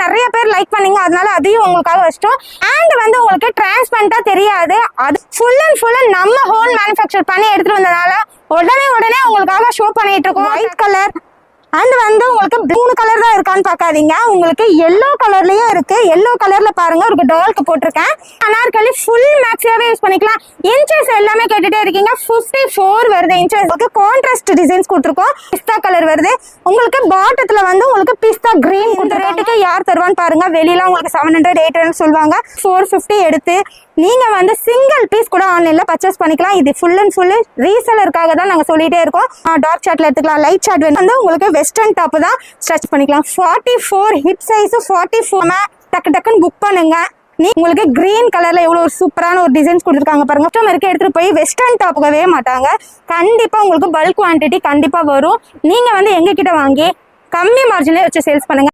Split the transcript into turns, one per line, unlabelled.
நிறைய பேர் லைக் பண்ணீங்க, அதனால அதையும் உங்களுக்காக வச்சிட்டோம். அண்ட் வந்து உங்களுக்கு டிரான்ஸ்பரண்டா தெரியாது, அது ஃபுல் அண்ட் ஃபுல் நம்ம ஹோல் மேனுஃபேக்சர் பண்ணி எடுத்துட்டு வந்ததால உடனே உங்களுக்காக ஷோ பண்ணிட்டு இருக்கோம். ஒயிட் கலர் அண்ட் வந்து உங்களுக்கு 3 கலர் தான் இருக்கான்னு பாக்காதீங்க, உங்களுக்கு எல்லோ கலர்லயும் இருக்கு. எல்லோ கலர்ல பாருங்க ஒரு டால்க்கு போட்டிருக்கேன். அனார்கலி ஃபுல் மேக்ஸியாவே யூஸ் பண்ணிக்கலாம். இன்ச்சஸ் எல்லாமே கேட்டுட்டே இருக்கீங்க, 54 வருது இன்ச்சஸ். உங்களுக்கு கான்ட்ராஸ்ட் டிசைன்ஸ் கொடுத்துருக்கோம். பிஸ்தா கலர் வருது. உங்களுக்கு பாட்டத்துல வந்து உங்களுக்கு பிஸ்தா கிரீன். இந்த ரேட்டுக்கு யார் தருவான்னு பாருங்க. வெளியில உங்களுக்கு 700 800 சொல்லுவாங்க. 450 எடுத்து நீங்க வந்து சிங்கிள் பீஸ் கூட ஆன்லைன்ல பர்ச்சேஸ் பண்ணிக்கலாம். இது ஃபுல் அண்ட் ஃபுல் ரீசெலருக்காக தான் நாங்க சொல்லிட்டே இருக்கோம். டார்க் சார்ட்ல எடுத்துக்கலாம். லைட் சார்ட் வந்து உங்களுக்கு வெஸ்டர்ன் டாப் தான் ஸ்ட்ரெச் பண்ணிக்கலாம். 44 ஹிப் சைஸ் 44. டக்குன்னு புக் பண்ணுங்க. உங்களுக்கு கிரீன் கலர்ல எவ்வளவு ஒரு சூப்பரான ஒரு டிசைன்ஸ் கொடுத்துருக்காங்க பாருங்க. கஸ்டமருக்கு எடுத்துட்டு போய் வெஸ்டர்ன் டாப்புக்கவே மாட்டாங்க. கண்டிப்பா உங்களுக்கு பல்க் குவான்டிட்டி கண்டிப்பா வரும். நீங்க வந்து எங்க கிட்ட வாங்கி கம்மி மார்ஜின்ல வச்சு சேல்ஸ் பண்ணுங்க.